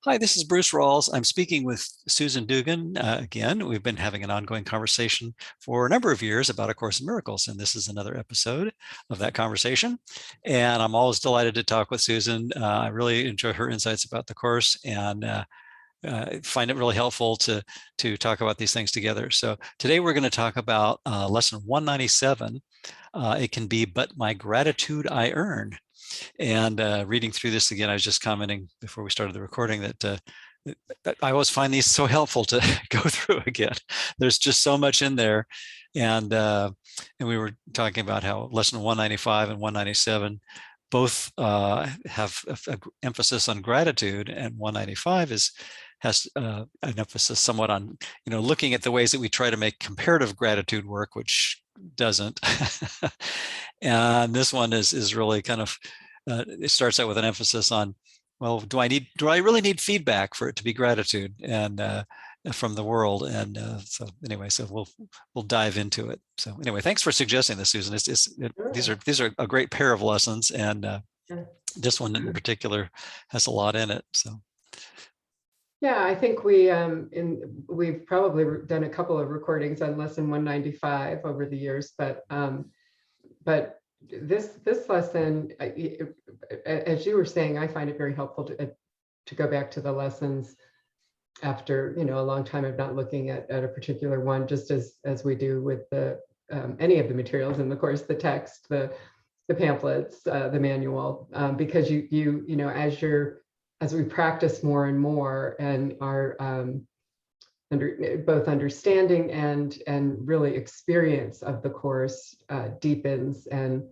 Hi, this is Bruce Rawles. I'm speaking with Susan Dugan again. We've been having an ongoing conversation for a number of years about A Course in Miracles, and this is another episode of that conversation. And I'm always delighted to talk with Susan. I really enjoy her insights about the Course and find it really helpful to talk about these things together. So today we're going to talk about lesson 197. It can be, but my gratitude I earn. And reading through this again, I was just commenting before we started the recording that I always find these so helpful to go through again. There's just so much in there. And we were talking about how lesson 195 and 197 both have an emphasis on gratitude, and 195 has an emphasis somewhat on, looking at the ways that we try to make comparative gratitude work, which doesn't. And this one is really kind of it starts out with an emphasis on, well, do I really need feedback for it to be gratitude and from the world? And so we'll dive into it. So anyway, thanks for suggesting this, Susan. Sure. These are a great pair of lessons, and Sure. this one in particular has a lot in it. So. Yeah, I think we've probably done a couple of recordings on lesson 195 over the years, but this lesson, as you were saying, I find it very helpful to go back to the lessons after a long time of not looking at a particular one, just as we do with the any of the materials in the course, the text, the pamphlets, the manual, because as we practice more and more, and our both understanding and really experience of the course deepens, and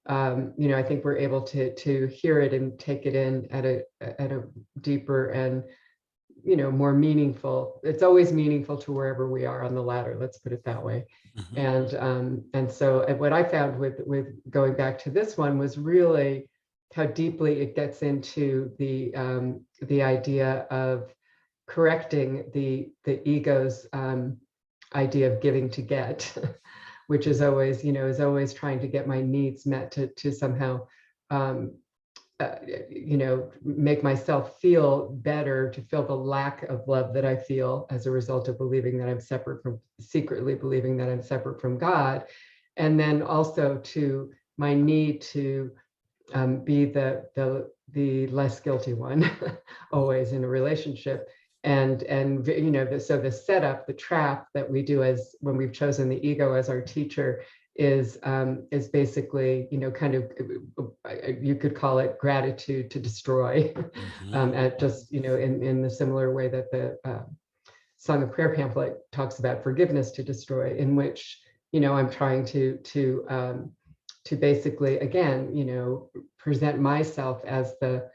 I think we're able to hear it and take it in at a deeper and more meaningful. It's always meaningful to wherever we are on the ladder, let's put it that way. Mm-hmm. And so what I found with going back to this one was really how deeply it gets into the idea of correcting the ego's idea of giving to get, which is always trying to get my needs met to somehow make myself feel better, to feel the lack of love that I feel as a result of believing that I'm secretly believing that I'm separate from God. And then also to my need to be the less guilty one always in a relationship. And so the setup, the trap that we do as when we've chosen the ego as our teacher is basically, kind of, you could call it gratitude to destroy. Mm-hmm. At just, in the similar way that the Song of Prayer pamphlet talks about forgiveness to destroy, in which, I'm trying to basically, again, present myself as the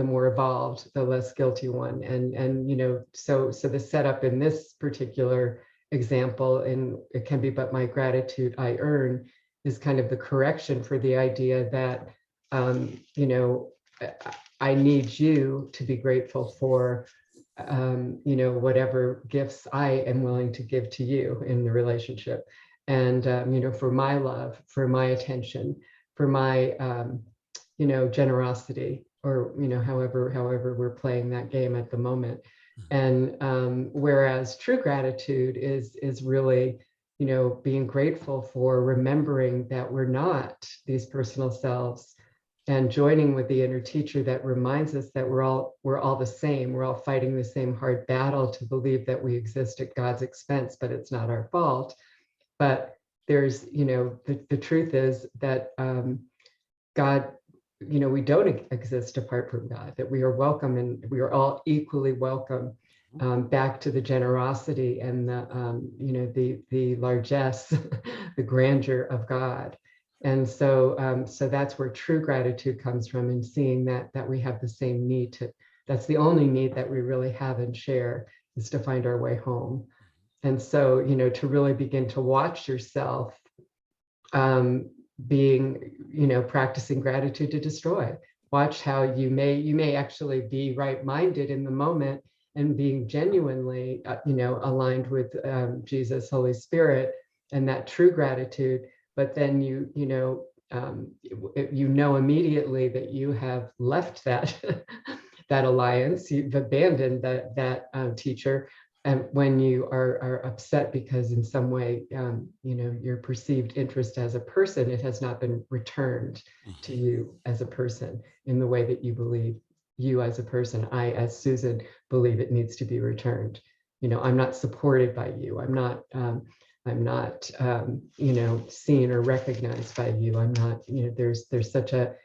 more evolved, the less guilty one. And so the setup in this particular example, and it can be but my gratitude I earn, is kind of the correction for the idea that I need you to be grateful for whatever gifts I am willing to give to you in the relationship, and for my love, for my attention, for my generosity, or however we're playing that game at the moment. And whereas true gratitude is really, being grateful for remembering that we're not these personal selves, and joining with the inner teacher that reminds us that we're all the same. We're all fighting the same hard battle to believe that we exist at God's expense, but it's not our fault. But there's, the truth is that God, we don't exist apart from God, that we are welcome, and we are all equally welcome back to the generosity and the largesse, the grandeur of God. And so that's where true gratitude comes from, in seeing that we have the same need that's the only need that we really have and share, is to find our way home. And so, to really begin to watch yourself practicing gratitude to destroy. Watch how you may actually be right-minded in the moment, and being genuinely, aligned with Jesus, Holy Spirit, and that true gratitude. But then you know immediately that you have left that that alliance. You've abandoned that teacher. And when you are upset because in some way, your perceived interest as a person, it has not been returned to you as a person in the way that you believe you as a person. I, as Susan, believe it needs to be returned. I'm not supported by you. I'm not seen or recognized by you. I'm not, there's such a,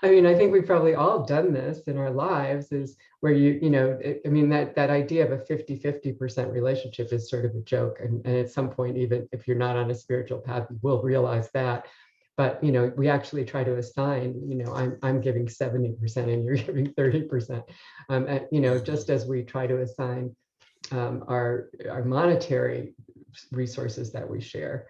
I mean, I think we've probably all done this in our lives, is where that idea of a 50-50% relationship is sort of a joke. And at some point, even if you're not on a spiritual path, you will realize that. But, we actually try to assign, I'm giving 70% and you're giving 30%. Just as we try to assign our monetary resources that we share.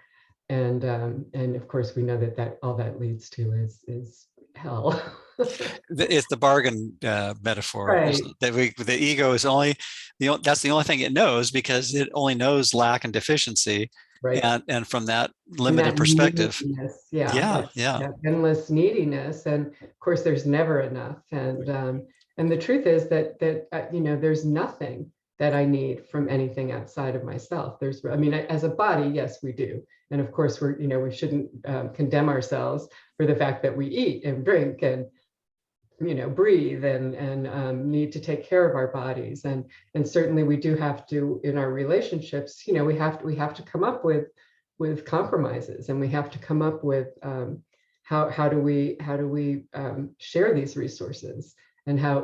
And of course, we know that all that leads to is hell. It's the bargain metaphor, Right. isn't it? That the ego is only that's the only thing it knows, because it only knows lack and deficiency, Right. and from that And limited that perspective, neediness, yeah. that endless neediness, and of course, there's never enough. And the truth is that there's nothing that I need from anything outside of myself. As a body, yes, we do. And of course, we shouldn't condemn ourselves for the fact that we eat and drink and breathe and need to take care of our bodies. And certainly we do have to, in our relationships, we have to come up with compromises, and we have to come up with how do we share these resources, and how,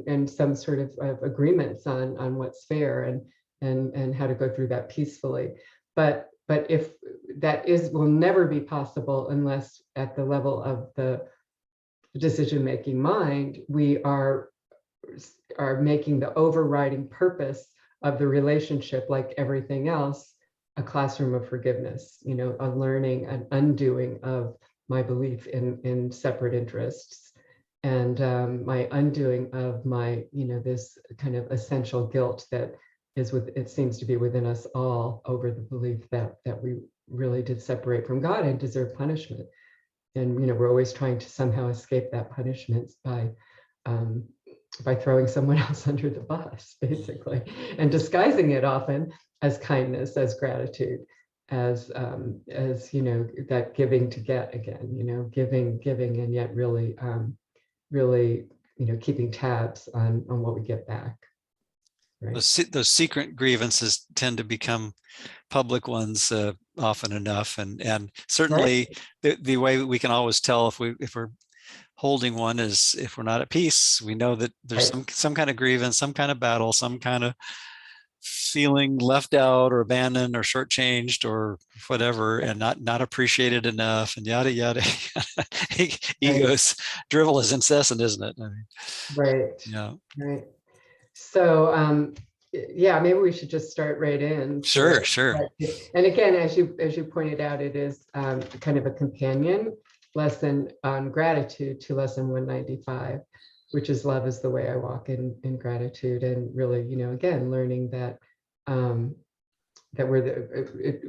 and some sort of agreements on what's fair, and how to go through that peacefully. But if that will never be possible unless at the level of the decision-making mind, we are making the overriding purpose of the relationship, like everything else, a classroom of forgiveness, a learning, an undoing of my belief in separate interests, and my undoing of my, this kind of essential guilt that it seems to be within us all, over the belief that we really did separate from God and deserve punishment. And we're always trying to somehow escape that punishment by throwing someone else under the bus, basically, and disguising it often as kindness, as gratitude, as that giving to get again, giving, and yet really keeping tabs on what we get back. Right. Those secret grievances tend to become public ones often enough, and certainly right. the way we can always tell if we're holding one is if we're not at peace. We know that there's right. some kind of grievance, some kind of battle, some kind of feeling left out or abandoned or shortchanged or whatever, and not appreciated enough, and yada yada. Ego's drivel is incessant, isn't it? I mean, right. Yeah. Right. So yeah, maybe we should just start right in. Sure. And again, as you pointed out, it is kind of a companion lesson on gratitude to lesson 195, which is love is the way I walk in gratitude. And really, again, learning that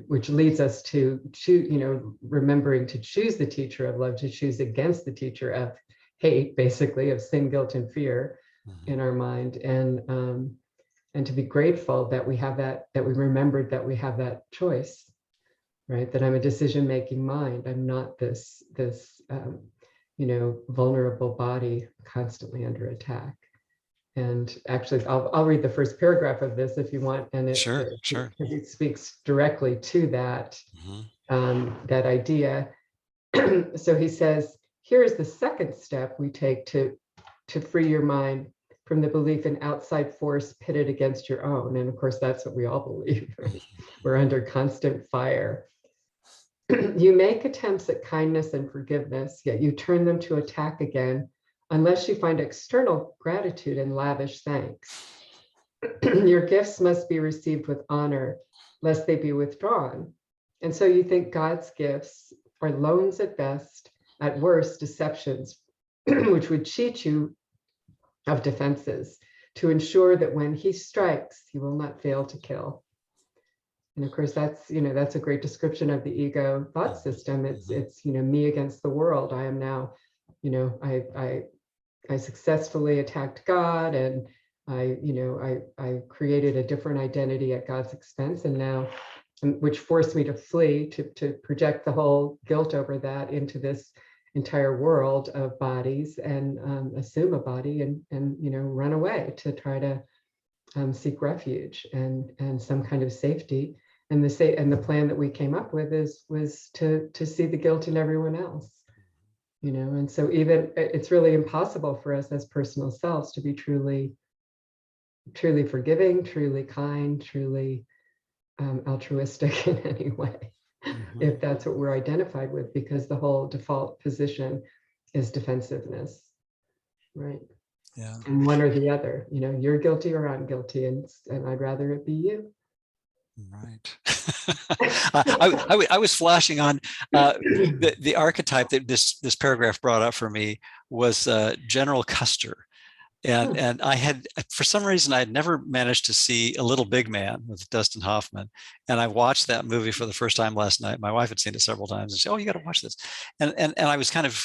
which leads us to remembering to choose the teacher of love, to choose against the teacher of hate, basically, of sin, guilt, and fear in our mind, and to be grateful that we have that we remembered that we have that choice, right? That I'm a decision-making mind. I'm not this vulnerable body constantly under attack. And actually, I'll read the first paragraph of this if you want, and it speaks directly to that that idea. So he says, here is the second step we take to free your mind from the belief in outside force pitted against your own. And of course, that's what we all believe, right? We're under constant fire. You make attempts at kindness and forgiveness, yet you turn them to attack again, unless you find external gratitude and lavish thanks. Your gifts must be received with honor, lest they be withdrawn. And so you think God's gifts are loans at best, at worst, deceptions, which would cheat you of defenses, to ensure that when he strikes, he will not fail to kill. And of course, that's a great description of the ego thought system. It's me against the world. I am now, I I successfully attacked God, and I created a different identity at God's expense, and now, which forced me to flee, to project the whole guilt over that into this entire world of bodies, and assume a body, and run away to try to seek refuge and some kind of safety. And the plan that we came up with was to see the guilt in everyone else. And so even it's really impossible for us as personal selves to be truly forgiving, truly kind, truly altruistic in any way, if that's what we're identified with, because the whole default position is defensiveness, right? Yeah. And one or the other, you're guilty or I'm guilty, and I'd rather it be you. Right. I was flashing on the archetype that this paragraph brought up for me was General Custer. And I had, for some reason, I had never managed to see A Little Big Man with Dustin Hoffman. And I watched that movie for the first time last night. My wife had seen it several times and said, "Oh, you got to watch this." And I was kind of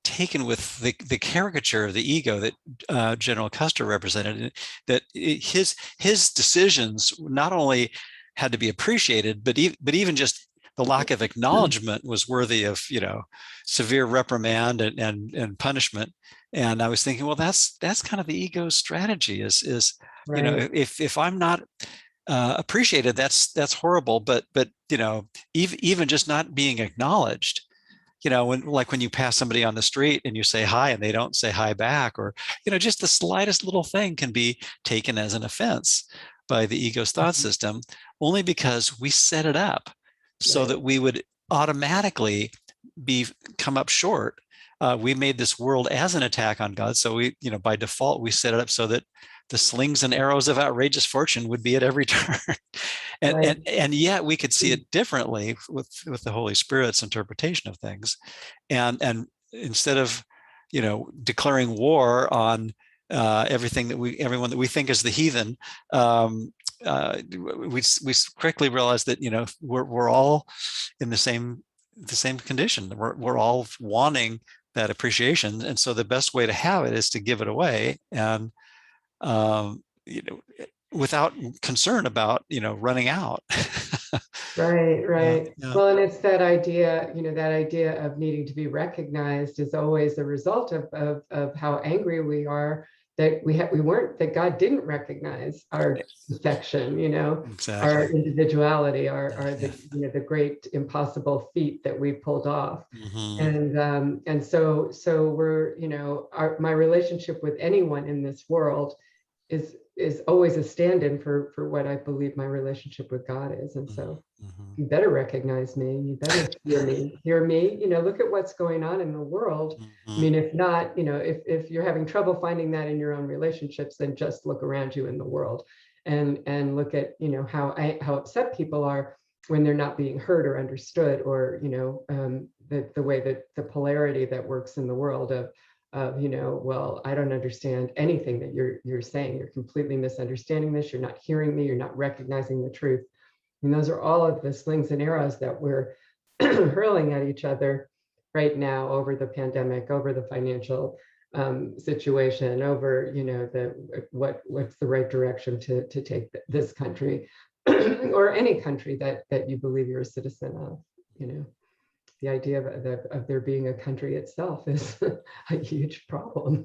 taken with the caricature of the ego that General Custer represented, that his decisions not only had to be appreciated, but even just the lack of acknowledgement was worthy of severe reprimand and punishment. And I was thinking, well, that's kind of the ego's strategy is Right. if I'm not appreciated, that's horrible. But even just not being acknowledged, when you pass somebody on the street and you say hi and they don't say hi back, or just the slightest little thing can be taken as an offense by the ego's thought system, only because we set it up so that we would automatically come up short. We made this world as an attack on God, so we, by default, we set it up so that the slings and arrows of outrageous fortune would be at every turn. and yet we could see it differently with the Holy Spirit's interpretation of things. And instead of, declaring war on everyone that we think is the heathen, we quickly realized that, we're all in the same condition. We're all wanting that appreciation. And so the best way to have it is to give it away, and without concern about running out. Right. Yeah. Well, and it's that idea, that idea of needing to be recognized is always a result of how angry we are that that God didn't recognize our perfection, Exactly. our individuality, the great impossible feat that we pulled off. And so we're, my relationship with anyone in this world is always a stand-in for what I believe my relationship with God is. And so you better recognize me, you better hear me, look at what's going on in the world. I mean, if not, if you're having trouble finding that in your own relationships, then just look around you in the world and look at, how upset people are when they're not being heard or understood, or, the way that the polarity that works in the world of, well, I don't understand anything that you're saying. You're completely misunderstanding this. You're not hearing me. You're not recognizing the truth. And those are all of the slings and arrows that we're hurling at each other right now over the pandemic, over the financial situation, over what's the right direction to take this country or any country that you believe you're a citizen of. The idea of there being a country itself is a huge problem.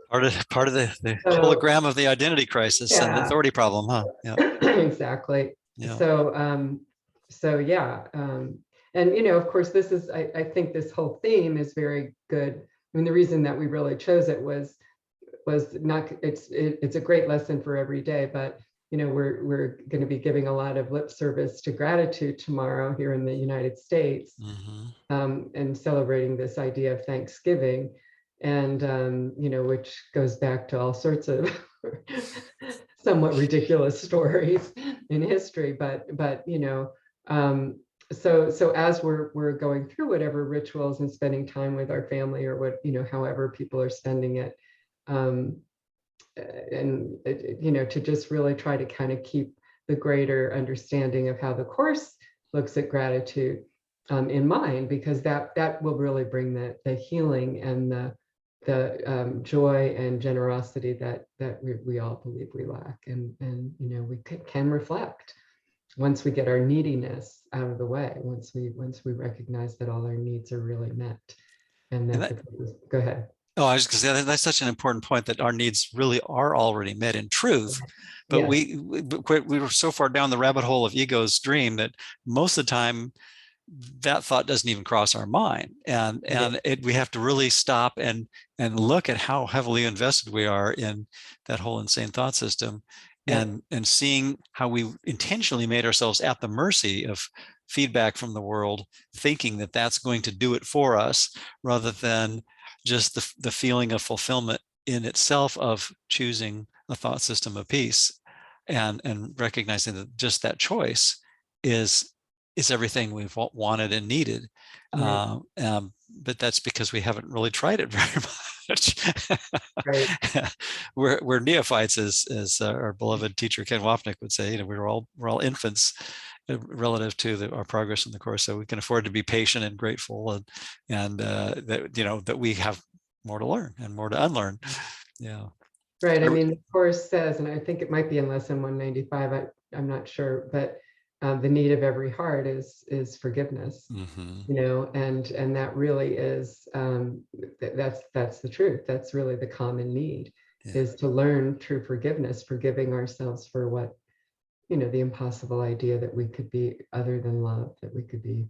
Part of the hologram of the identity crisis and the authority problem, huh? Yeah. Exactly. Yeah. So yeah. And of course, this is, I think this whole theme is very good. I mean, the reason that we really chose it was not, it's a great lesson for every day, but we're going to be giving a lot of lip service to gratitude tomorrow here in the United States, and celebrating this idea of Thanksgiving, and which goes back to all sorts of somewhat ridiculous stories in history. But so as we're going through whatever rituals and spending time with our family, or what however people are spending it. And to just really try to kind of keep the greater understanding of how the Course looks at gratitude in mind, because that will really bring the healing and the joy and generosity that we all believe we lack, and we can reflect once we get our neediness out of the way, once we recognize that all our needs are really met, and And that that, go ahead. oh, I was just going to say that's such an important point, that our needs really are already met in truth. But Yes. we were so far down the rabbit hole of ego's dream that most of the time that thought doesn't even cross our mind, and we have to really stop and look at how heavily invested we are in that whole insane thought system, Yep. and seeing how we intentionally made ourselves at the mercy of feedback from the world, thinking that that's going to do it for us, rather than just the feeling of fulfillment in itself of choosing a thought system of peace, and recognizing that just that choice is everything we've wanted and needed. Right. But that's because we haven't really tried it very much. Right. we're neophytes, as our beloved teacher Ken Wapnick would say. We're all infants relative to our progress in the course, so we can afford to be patient and grateful, and that we have more to learn and more to unlearn. Yeah. Right. I mean, the course says, and I think it might be in lesson 195. I'm not sure, but the need of every heart is forgiveness. Mm-hmm. And that really is that's the truth. That's really the common need, is to learn true forgiveness, forgiving ourselves for what, the impossible idea that we could be other than love, that we could be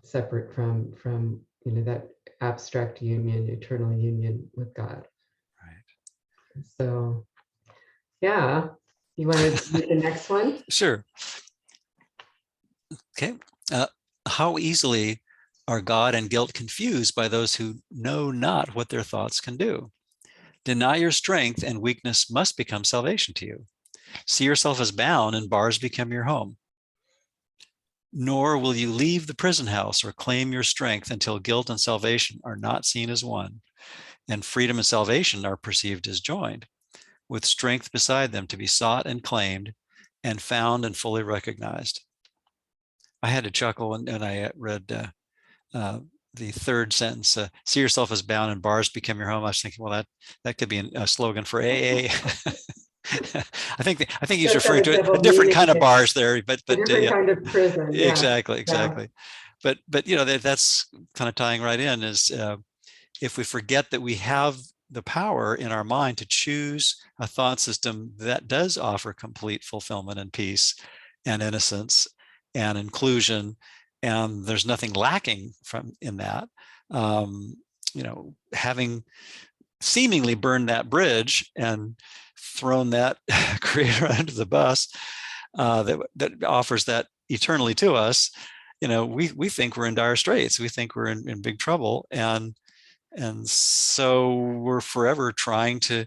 separate from that abstract union, eternal union with God. Right. So, yeah, you want to read the next one? Sure. Okay. How easily are God and guilt confused by those who know not what their thoughts can do? Deny your strength, and weakness must become salvation to you. See yourself as bound, and bars become your home. Nor will you leave the prison house or claim your strength until guilt and salvation are not seen as one, and freedom and salvation are perceived as joined, with strength beside them to be sought and claimed, and found and fully recognized. I had to chuckle when I read the third sentence, see yourself as bound and bars become your home. I was thinking, well, that could be a slogan for AA. I think he's That's got referring a to a double different kind of meaning. bars there, but A different yeah, kind of prison. Yeah. exactly. Yeah. But that's kind of tying right in, is if we forget that we have the power in our mind to choose a thought system that does offer complete fulfillment and peace and innocence and inclusion, and there's nothing lacking in that, having seemingly burned that bridge and thrown that creator under the bus, that offers that eternally to us, we think we're in dire straits. We think we're in big trouble, and so we're forever trying to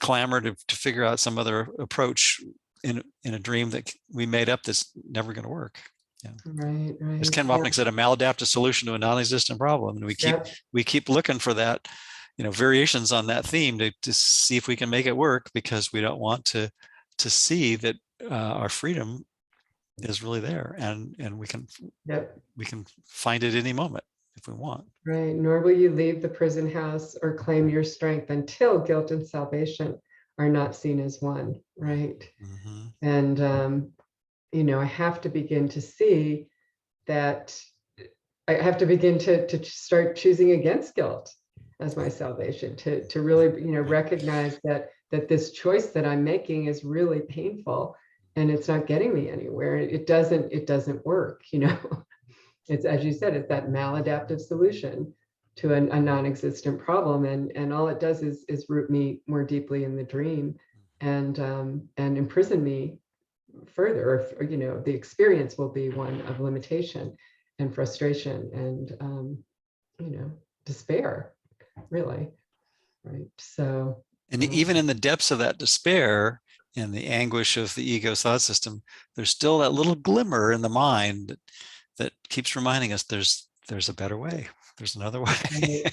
clamor to figure out some other approach in a dream that we made up that's never going to work. Yeah. Right. As Right. Ken Wapnick said, a maladaptive solution to a non-existent problem, and we keep looking for that, variations on that theme to see if we can make it work, because we don't want to see that our freedom is really there, and we can Yep. find it any moment if we want. Right. Nor will you leave the prison house or claim your strength until guilt and salvation are not seen as one. Right. Mm-hmm. And I have to begin to see that I have to begin to start choosing against guilt as my salvation, to really, recognize that this choice that I'm making is really painful, and it's not getting me anywhere. It doesn't work. It's, as you said, it's that maladaptive solution to a non-existent problem, and all it does is root me more deeply in the dream, and imprison me further. Or, the experience will be one of limitation and frustration and despair, really. Right. So, And even in the depths of that despair and the anguish of the ego's thought system, there's still that little glimmer in the mind that keeps reminding us there's a better way. There's another way. right.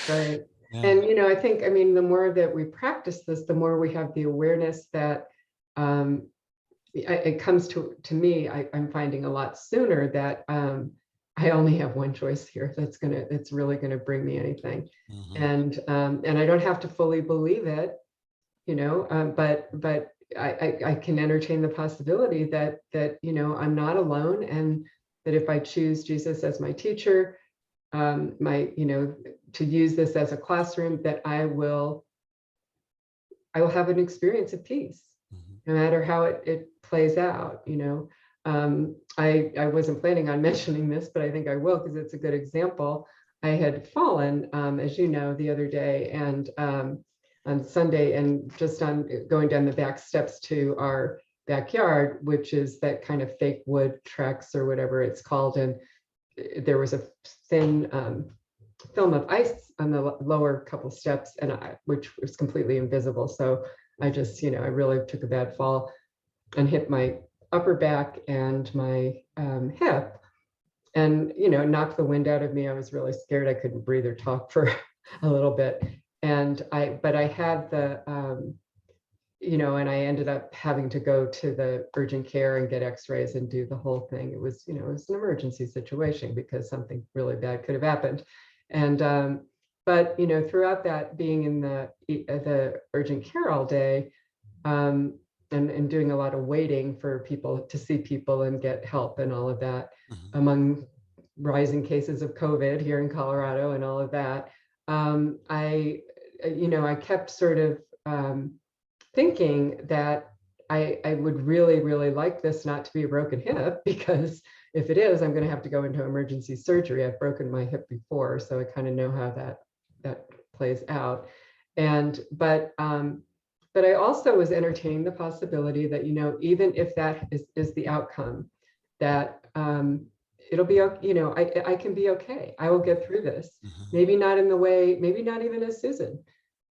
Right. Yeah. And I think, the more that we practice this, the more we have the awareness that it comes to me. I'm finding a lot sooner that I only have one choice here it's really gonna bring me anything. Mm-hmm. And I don't have to fully believe it, but I can entertain the possibility that I'm not alone, and that if I choose Jesus as my teacher, to use this as a classroom, that I will have an experience of peace, no matter how it plays out. I wasn't planning on mentioning this, but I think I will because it's a good example. I had fallen, as you know, the other day, and on Sunday, and just on going down the back steps to our backyard, which is that kind of fake wood tracks or whatever it's called. And there was a thin film of ice on the lower couple steps, and which was completely invisible. So I just, I really took a bad fall and hit my upper back and my hip, and knocked the wind out of me. I was really scared. I couldn't breathe or talk for a little bit. But I had the, and I ended up having to go to the urgent care and get x-rays and do the whole thing. It was, it was an emergency situation because something really bad could have happened. And, but, throughout that, being in the urgent care all day, and doing a lot of waiting for people to see people and get help and all of that, among rising cases of COVID here in Colorado and all of that, I kept sort of thinking that I would really, really like this not to be a broken hip, because if it is, I'm going to have to go into emergency surgery. I've broken my hip before, so I kind of know how that plays out. But I also was entertaining the possibility that, even if that is the outcome, that it'll be, I can be okay. I will get through this. Maybe not in the way, maybe not even as Susan,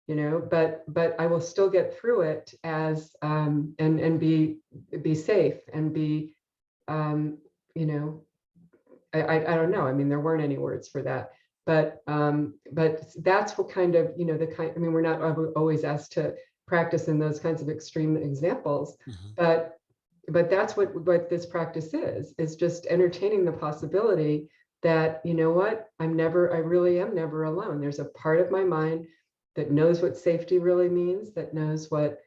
but I will still get through it as and be safe and be, I don't know. I mean, there weren't any words for that, but that's what kind of, we're not always asked to practice in those kinds of extreme examples, but that's what this practice is just entertaining the possibility that, what, I really am never alone. There's a part of my mind that knows what safety really means, that knows what,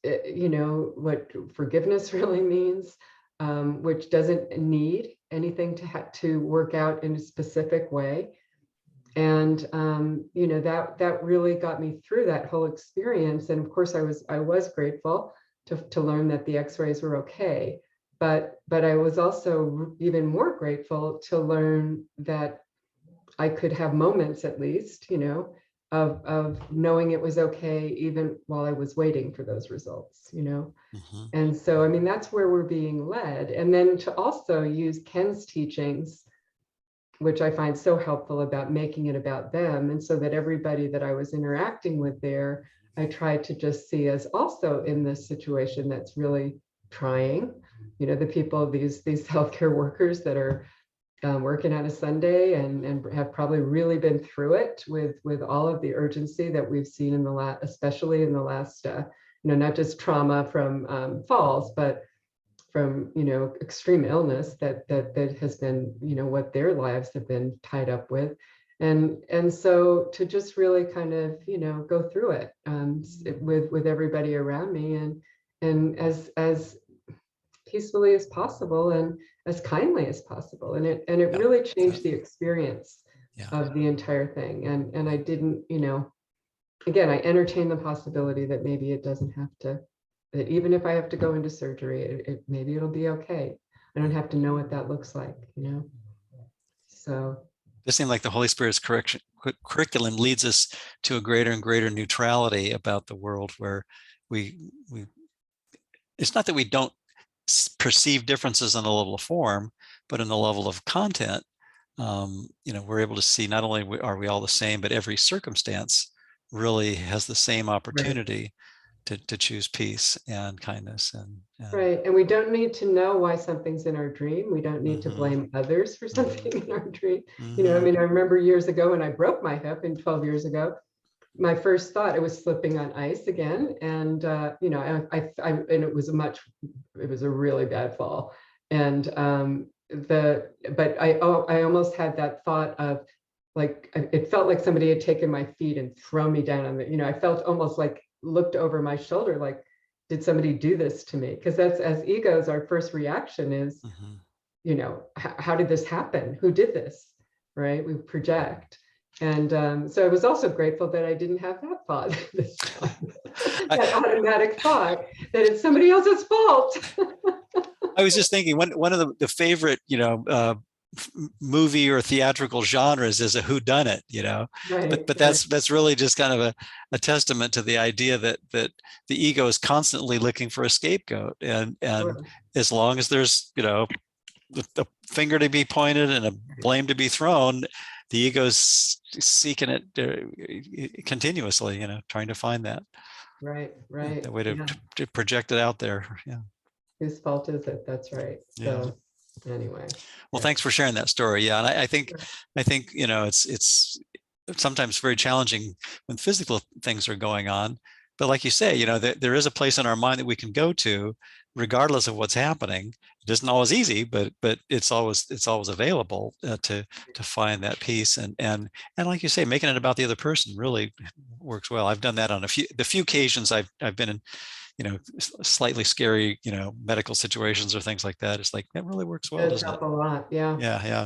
what forgiveness really means, which doesn't need anything to work out in a specific way. And that really got me through that whole experience. And of course, I was grateful to learn that the x-rays were okay, but I was also even more grateful to learn that I could have moments, at least, of knowing it was okay, even while I was waiting for those results. And so, that's where we're being led. And then to also use Ken's teachings, which I find so helpful, about making it about them. And so that everybody that I was interacting with there, I tried to just see as also in this situation that's really trying, the people, these healthcare workers that are working on a Sunday and have probably really been through it with all of the urgency that we've seen in the last, especially in the last, not just trauma from falls, but from extreme illness that has been what their lives have been tied up with, and so to just really kind of go through it with everybody around me, and as peacefully as possible and as kindly as possible, and it really changed the experience of the entire thing. And I didn't, again, I entertained the possibility that maybe it doesn't have to, that even if I have to go into surgery, maybe it'll be okay. I don't have to know what that looks like, So it seems like the Holy Spirit's curriculum leads us to a greater and greater neutrality about the world, where we it's not that we don't perceive differences in the level of form, but in the level of content. We're able to see not only are we all the same, but every circumstance really has the same opportunity to choose peace and kindness. And right. And we don't need to know why something's in our dream. We don't need to blame others for something in our dream. I remember years ago when I broke my hip, and 12 years ago, my first thought, it was slipping on ice again. And, and it was a really bad fall. And I almost had that thought of, like, it felt like somebody had taken my feet and thrown me down on the, I felt almost like looked over my shoulder, like, did somebody do this to me? Because that's, as egos, our first reaction is, how did this happen? Who did this? Right? We project. And so I was also grateful that I didn't have that thought this time. That automatic thought that it's somebody else's fault. I was just thinking, one of the favorite, movie or theatrical genres is a who-dunnit, Right, but that's really just kind of a testament to the idea that the ego is constantly looking for a scapegoat, and sure. as long as there's the finger to be pointed and a blame to be thrown, the ego's seeking it continuously, trying to find that Right. that way to project it out there. Yeah. Whose fault is it? That's right. So anyway. Well, thanks for sharing that story. Yeah, and I think it's sometimes very challenging when physical things are going on. But like you say, there is a place in our mind that we can go to, regardless of what's happening. It isn't always easy, but it's always available to find that peace. And like you say, making it about the other person really works well. I've done that on the few occasions I've been in, slightly scary, medical situations or things like that. It's like, that really works well, It's doesn't it? a lot. Yeah. Yeah.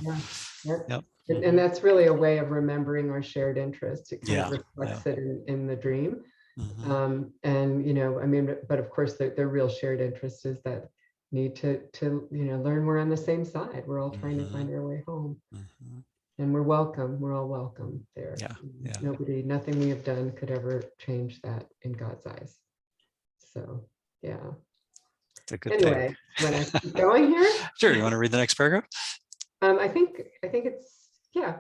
Yep. And that's really a way of remembering our shared interests. It kind of reflects it in the dream. And but of course the real shared interest is that need to learn we're on the same side. We're all trying to find our way home. And we're welcome. We're all welcome there. Nothing we have done could ever change that in God's eyes. So it's a good anyway, thing. When I keep going here. Sure. You want to read the next paragraph? I think it's,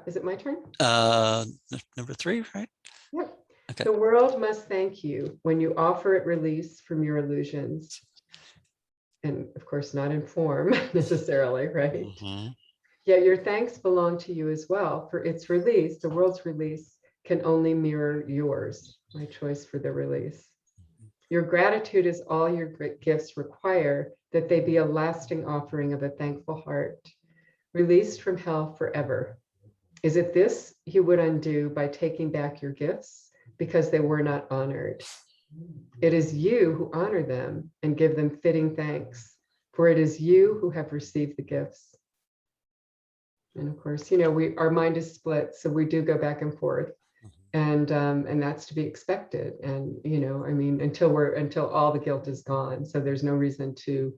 is it my turn? Number 3, right? Yep. Okay. The world must thank you when you offer it release from your illusions. And of course, not in form necessarily, right? Yet your thanks belong to you as well, for its release, the world's release, can only mirror yours, my choice for the release. Your gratitude is all your gifts require, that they be a lasting offering of a thankful heart, released from hell forever. Is it this you would undo by taking back your gifts because they were not honored? It is you who honor them and give them fitting thanks, for it is you who have received the gifts. And of course, our mind is split, so we do go back and forth. And that's to be expected. And, until all the guilt is gone. So there's no reason to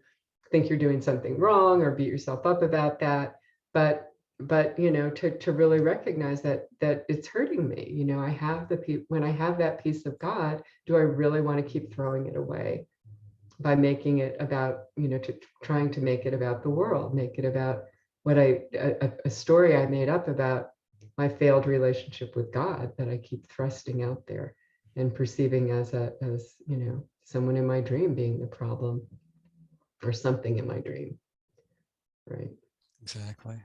think you're doing something wrong or beat yourself up about that. But to really recognize that it's hurting me. I have when I have that peace of God, do I really want to keep throwing it away by making it about, trying to make it about the world, make it about what a story I made up about my failed relationship with God that I keep thrusting out there and perceiving as someone in my dream being the problem, or something in my dream. Right. Exactly.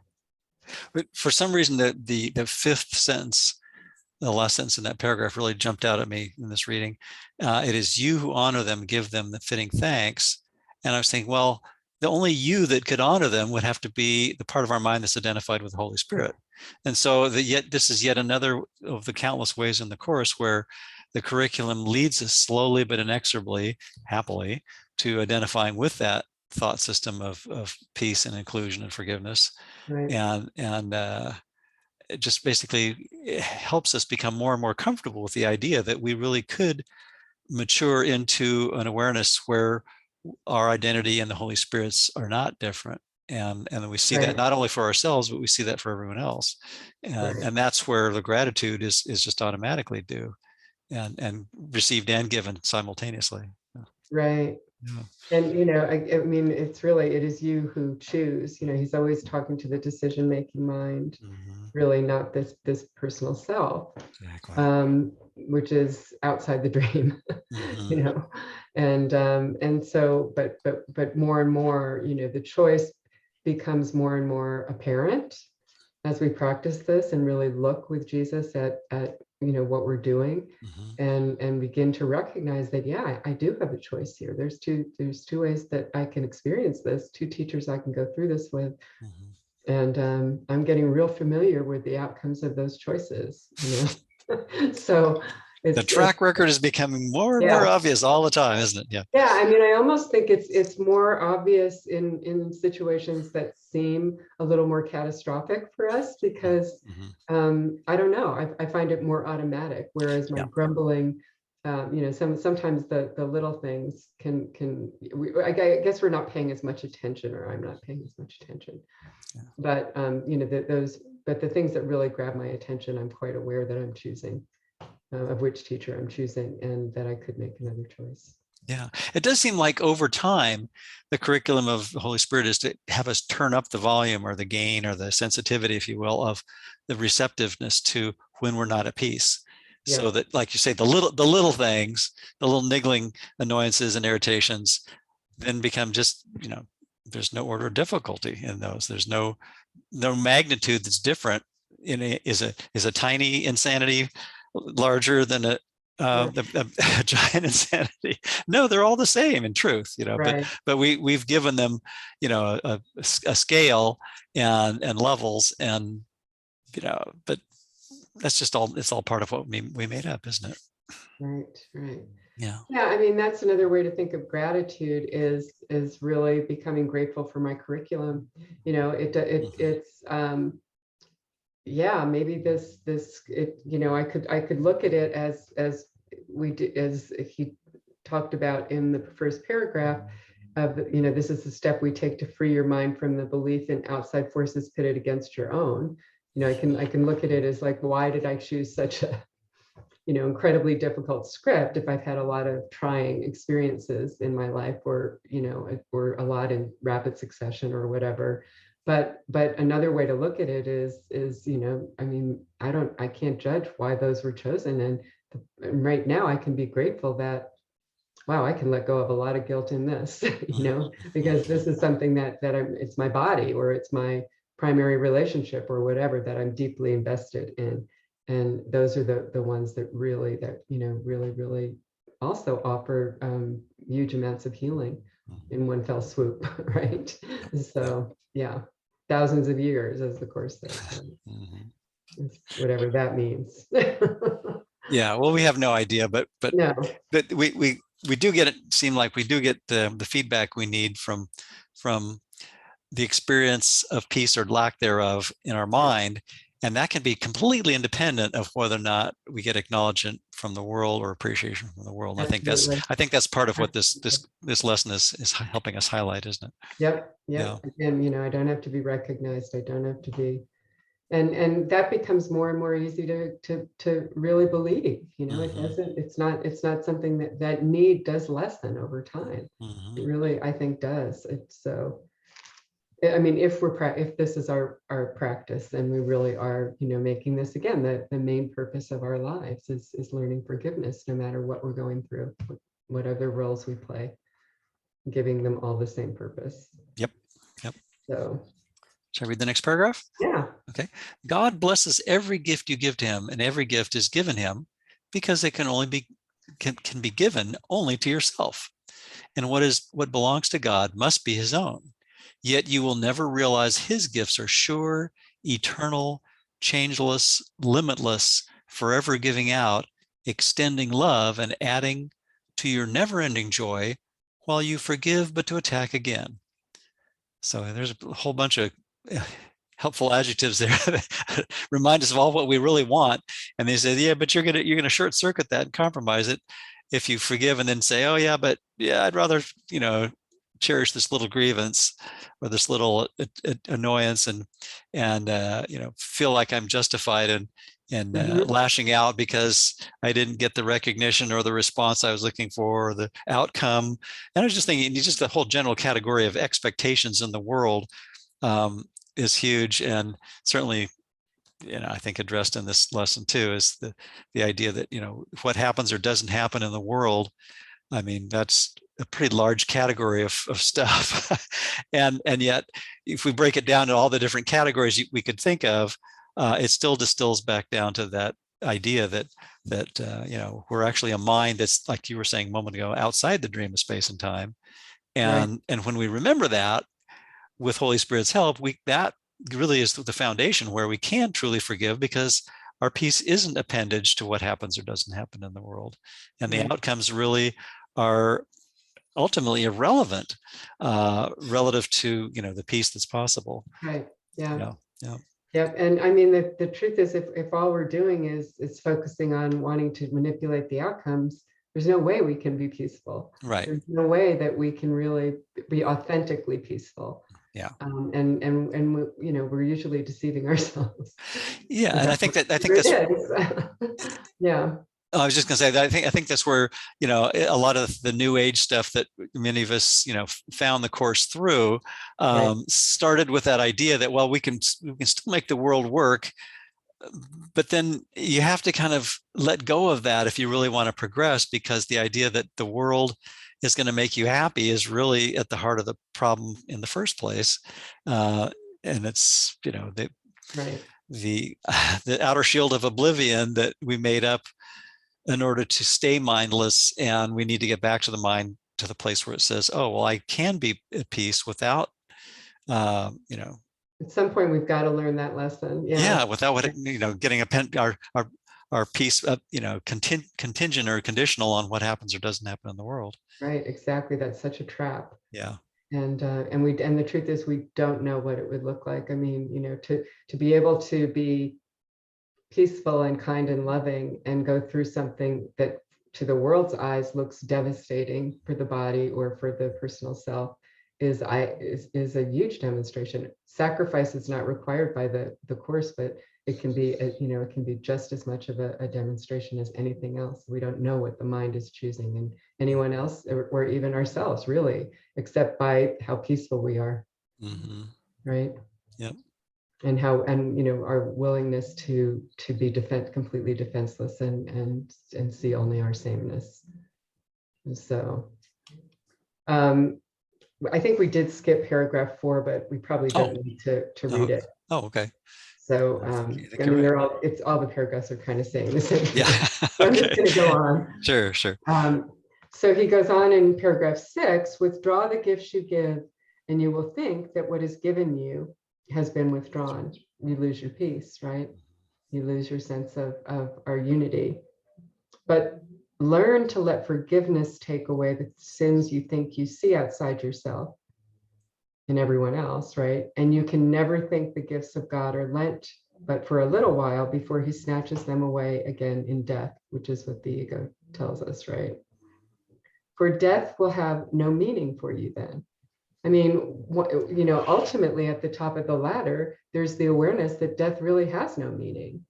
But for some reason, the fifth sentence, the last sentence in that paragraph, really jumped out at me in this reading. It is you who honor them, give them the fitting thanks. And I was thinking, well, the only you that could honor them would have to be the part of our mind that's identified with the Holy Spirit. And so this is yet another of the countless ways in the course where the curriculum leads us slowly but inexorably, happily, to identifying with that thought system of peace and inclusion and forgiveness. Right. And it just basically helps us become more and more comfortable with the idea that we really could mature into an awareness where our identity and the Holy Spirit's are not different. And we see that not only for ourselves, but we see that for everyone else. And that's where the gratitude is just automatically due and received and given simultaneously. Right. Yeah. And, it is you who choose. He's always talking to the decision-making mind, really not this personal self, which is outside the dream, and so, but more and more, the choice becomes more and more apparent as we practice this and really look with Jesus at what we're doing, and begin to recognize that, I do have a choice here. There's two ways that I can experience this, two teachers I can go through this with. And I'm getting real familiar with the outcomes of those choices, So The it's track record is becoming more and more yeah. obvious all the time, isn't it? Yeah. Yeah, I mean, I almost think it's more obvious in situations that seem a little more catastrophic for us, because I don't know, I find it more automatic, whereas my Yeah. grumbling, sometimes the little things I guess we're not paying as much attention, or I'm not paying as much attention. Yeah. But but the things that really grab my attention, I'm quite aware that I'm choosing, of which teacher I'm choosing, and that I could make another choice. Yeah, it does seem like over time, the curriculum of the Holy Spirit is to have us turn up the volume or the gain or the sensitivity, if you will, of the receptiveness to when we're not at peace. Yeah. So that, like you say, the little things, the little niggling annoyances and irritations, then become just, there's no order of difficulty in those. There's no magnitude that's different. Is a tiny insanity larger than a giant insanity? No, they're all the same in truth, Right. but we've given them, a scale and levels, and but that's just all, it's all part of what we made up, isn't it? Right. Yeah. Yeah, I mean, that's another way to think of gratitude, is really becoming grateful for my curriculum. It's yeah, maybe I could look at it as he talked about in the first paragraph of, this is the step we take to free your mind from the belief in outside forces pitted against your own. I can look at it as like, why did I choose such a incredibly difficult script if I've had a lot of trying experiences in my life, or or a lot in rapid succession or whatever. But another way to look at it is I mean, I can't judge why those were chosen, and right now I can be grateful that, wow, I can let go of a lot of guilt in this, because this is something that it's my body, or it's my primary relationship, or whatever, that I'm deeply invested in. And those are the ones that really really also offer huge amounts of healing in one fell swoop. Right. So yeah, thousands of years, as the course says. Whatever that means. Yeah, well, we have no idea, but No. we do get it. Seem like we do get the feedback we need from the experience of peace or lack thereof in our mind, and that can be completely independent of whether or not we get acknowledgement from the world or appreciation from the world. And Absolutely. I think that's part of what this lesson is helping us highlight, isn't it? Yep. Yeah. And I don't have to be recognized. I don't have to be, and that becomes more and more easy to really believe. It doesn't. It's not something that need does lessen over time. It really, I think, does. It's so. I mean, if this is our practice, and we really are, making this again, the main purpose of our lives is learning forgiveness, no matter what we're going through, what other roles we play, giving them all the same purpose. Yep. So, shall I read the next paragraph? yeah. Okay. God blesses every gift you give to him, and every gift is given him because it can only be given only to yourself. And what belongs to God must be his own. Yet you will never realize his gifts are sure, eternal, changeless, limitless, forever giving out, extending love, and adding to your never-ending joy while you forgive but to attack again. So there's a whole bunch of helpful adjectives there that remind us of all what we really want. And they say, yeah, but you're gonna short circuit that and compromise it if you forgive and then say, oh yeah, but yeah, I'd rather cherish this little grievance or this little annoyance and feel like I'm justified in lashing out because I didn't get the recognition or the response I was looking for, or the outcome. And I was just thinking, just the whole general category of expectations in the world is huge, and certainly, I think addressed in this lesson too, is the idea that what happens or doesn't happen in the world. I mean, that's a pretty large category of stuff, and yet, if we break it down to all the different categories we could think of, it still distills back down to that idea that we're actually a mind that's, like you were saying a moment ago, outside the dream of space and time, and when we remember that, with Holy Spirit's help, that really is the foundation where we can truly forgive, because our peace isn't appendage to what happens or doesn't happen in the world. And the outcomes really are ultimately irrelevant relative to, the peace that's possible. Right. Yeah. Yeah. Yeah. Yep. And I mean, the truth is, if all we're doing is focusing on wanting to manipulate the outcomes, there's no way we can be peaceful. Right. There's no way that we can really be authentically peaceful. Yeah. And we're usually deceiving ourselves. Yeah. And I think that's yeah. I was just going to say that I think that's where, a lot of the new age stuff that many of us, found the course through, started with that idea that, well, we can still make the world work, but then you have to kind of let go of that if you really want to progress, because the idea that the world is going to make you happy is really at the heart of the problem in the first place. And it's, the outer shield of oblivion that we made up in order to stay mindless. And we need to get back to the place where it says, oh, well, I can be at peace without, At some point, we've got to learn that lesson. Yeah. Without getting our peace, contingent or conditional on what happens or doesn't happen in the world. Right. Exactly. That's such a trap. Yeah. And the truth is, we don't know what it would look like. I mean, to be able to be peaceful and kind and loving and go through something that to the world's eyes looks devastating for the body or for the personal self is a huge demonstration. Sacrifice is not required by the course, but it can be it can be just as much of a demonstration as anything else. We don't know what the mind is choosing, and anyone else or even ourselves really, except by how peaceful we are. Mm-hmm. Right. Yep. And our willingness to be completely defenseless and see only our sameness. And so I think we did skip paragraph 4, but we probably don't need to read it. Oh, okay. So they're all the paragraphs are kind of saying the same thing. Yeah. So I'm just going to go on. Sure. So he goes on in paragraph 6, withdraw the gifts you give, and you will think that what is given you has been withdrawn. You lose your peace, right? You lose your sense of our unity. But learn to let forgiveness take away the sins you think you see outside yourself and everyone else, right? And you can never think the gifts of God are lent, but for a little while before he snatches them away again in death, which is what the ego tells us, right? For death will have no meaning for you then. I mean, ultimately at the top of the ladder, there's the awareness that death really has no meaning.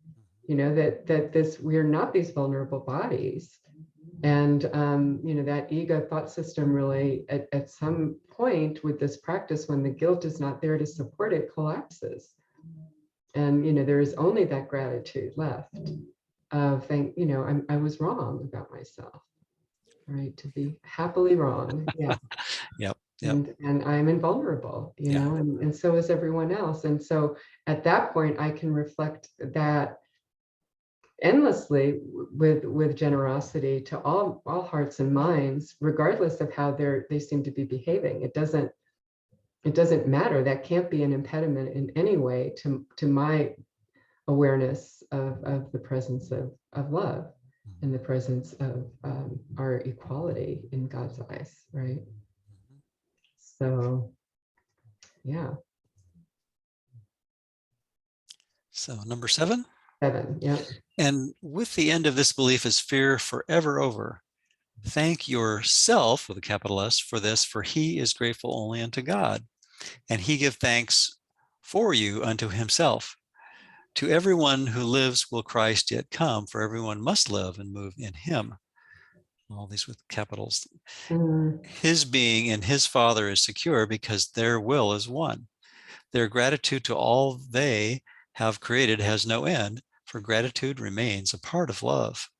That we're not these vulnerable bodies. And, that ego thought system really at some point with this practice, when the guilt is not there to support it, collapses. And, there is only that gratitude left of I was wrong about myself, right? To be happily wrong. Yeah. Yep. And I'm invulnerable, and so is everyone else. And so at that point, I can reflect that endlessly with generosity to all hearts and minds, regardless of how they seem to be behaving. It doesn't matter. That can't be an impediment in any way to my awareness of the presence of love and the presence of our equality in God's eyes, right? So, yeah. So number 7? 7, yeah. And with the end of this belief is fear forever over. Thank yourself, with a capital S, for this, for he is grateful only unto God, and he give thanks for you unto himself. To everyone who lives will Christ yet come, for everyone must live and move in him. All these with capitals. His being in his Father is secure because their will is one. Their gratitude to all they have created has no end, for gratitude remains a part of love.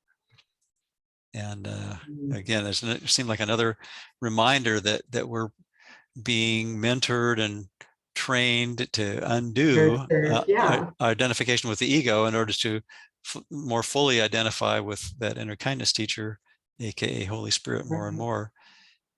And again, it seemed like another reminder that we're being mentored and trained to undo our identification with the ego in order to more fully identify with that inner kindness teacher, aka Holy Spirit, more and more,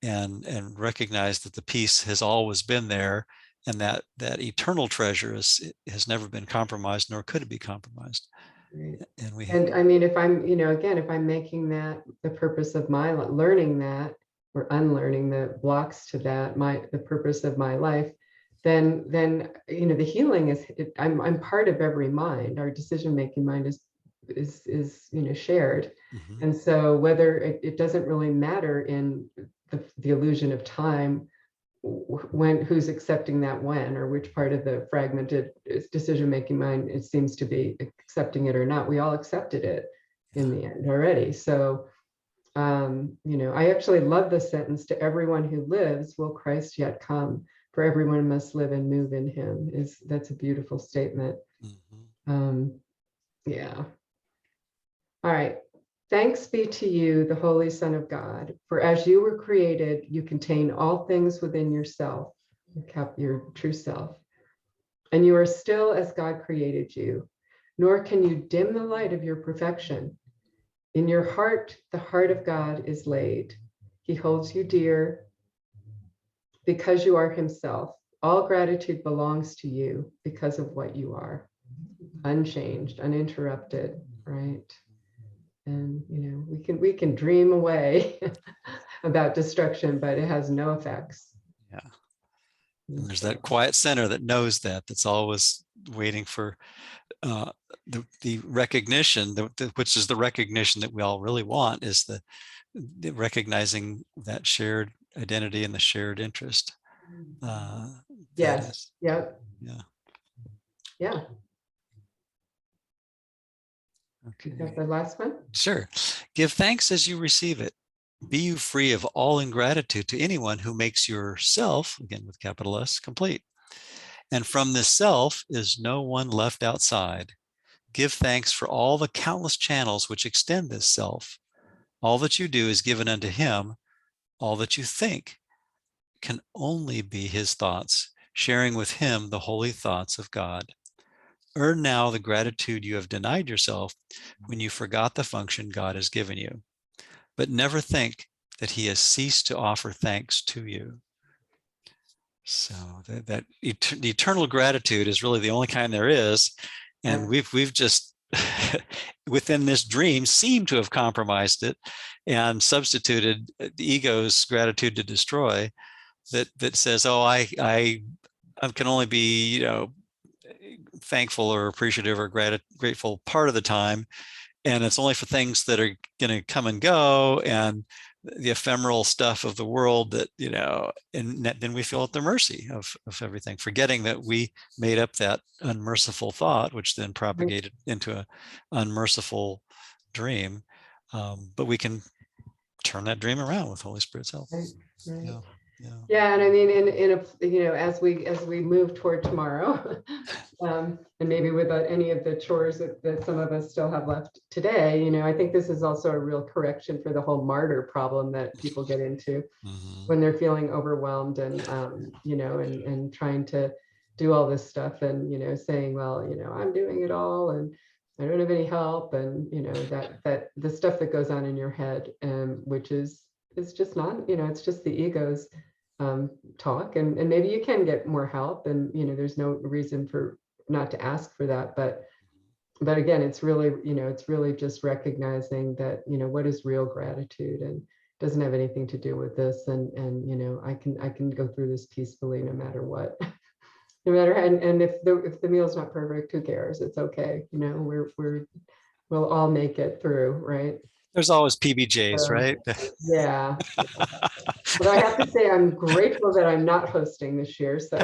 and recognize that the peace has always been there, and that eternal treasure has never been compromised, nor could it be compromised. Right. And And I mean, if I'm, again, if I'm making that the purpose of my learning that, or unlearning the blocks to that, the purpose of my life, then the healing is, I'm part of every mind. Our decision-making mind is shared. Mhm. And so whether it doesn't really matter in the illusion of time, who's accepting that when, or which part of the fragmented decision-making mind it seems to be accepting it or not. We all accepted it in the end already. So I actually love the sentence, to everyone who lives will Christ yet come, for everyone must live and move in him. That's a beautiful statement. Yeah. All right. Thanks be to you, the Holy Son of God, for as you were created, you contain all things within yourself, your true self, and you are still as God created you, nor can you dim the light of your perfection. In your heart, the heart of God is laid. He holds you dear because you are himself. All gratitude belongs to you because of what you are, unchanged, uninterrupted, right? And we can dream away about destruction, but it has no effects. Yeah. And there's that quiet center that knows that's always waiting for the recognition, which is the recognition that we all really want, is the recognizing that shared identity and the shared interest. Yes. Yep. Yeah. Yeah. Okay. Is that the last one? Sure. Give thanks as you receive it. Be you free of all ingratitude to anyone who makes yourself, again with capital S, complete. And from this self is no one left outside. Give thanks for all the countless channels which extend this self. All that you do is given unto him. All that you think can only be his thoughts, sharing with him the holy thoughts of God. Earn now the gratitude you have denied yourself when you forgot the function God has given you. But never think that he has ceased to offer thanks to you. So the eternal gratitude is really the only kind there is. And we've just within this dream seem to have compromised it and substituted the ego's gratitude to destroy, that says, oh, I can only be thankful or appreciative or grateful part of the time, and it's only for things that are going to come and go, and the ephemeral stuff of the world that, and then we feel at the mercy of everything, forgetting that we made up that unmerciful thought, which then propagated into an unmerciful dream. But we can turn that dream around with Holy Spirit's help. Right. Yeah. Yeah, and I mean, as we move toward tomorrow, and maybe without any of the chores that some of us still have left today, I think this is also a real correction for the whole martyr problem that people get into when they're feeling overwhelmed and and trying to do all this stuff and saying, well, I'm doing it all and I don't have any help, and that the stuff that goes on in your head, which is just not, it's just the ego's talk, and maybe you can get more help, and there's no reason for not to ask for that, but again, it's really just recognizing that what is real gratitude, and doesn't have anything to do with this, and I can go through this peacefully no matter what. No matter, and if the meal's not perfect, who cares? It's okay. We'll all make it through, right? There's always PBJs, So, right? yeah. But I have to say, I'm grateful that I'm not hosting this year. So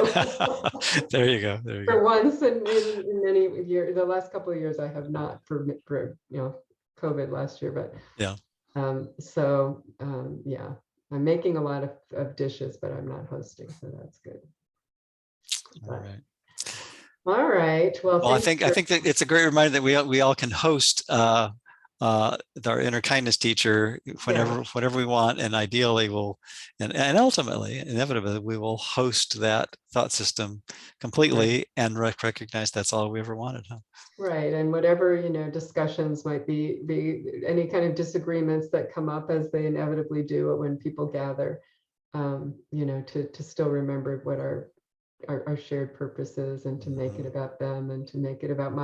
there you go. For once in many years, the last couple of years, I have not for COVID last year, but yeah. Yeah, I'm making a lot of dishes, but I'm not hosting, so that's good. All right. All right. Well, I think that it's a great reminder that we all can host our inner kindness teacher whenever we want, and ideally and ultimately, inevitably, we will host that thought system completely and recognize that's all we ever wanted. Huh? Right, and whatever discussions might be any kind of disagreements that come up, as they inevitably do when people gather, to still remember what our our shared purposes, and to make it about them, and to make it about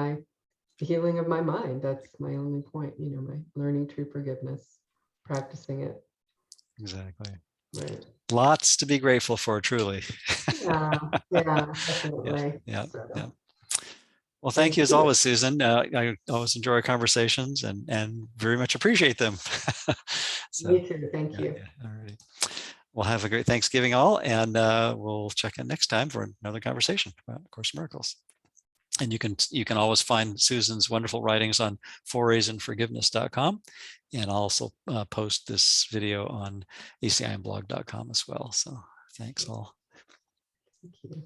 the healing of my mind. That's my only point, my learning true forgiveness, practicing it. Exactly. Right. Lots to be grateful for, truly. Yeah, definitely. Yeah. So, Well, thank you as always, Susan. I always enjoy our conversations and very much appreciate them. So, me too. Thank you. All right. Well, have a great Thanksgiving all, and we'll check in next time for another conversation about A Course in Miracles. And you can always find Susan's wonderful writings on foraysinforgiveness.com, and I'll also post this video on acimblog.com as well. So thanks all. Thank you.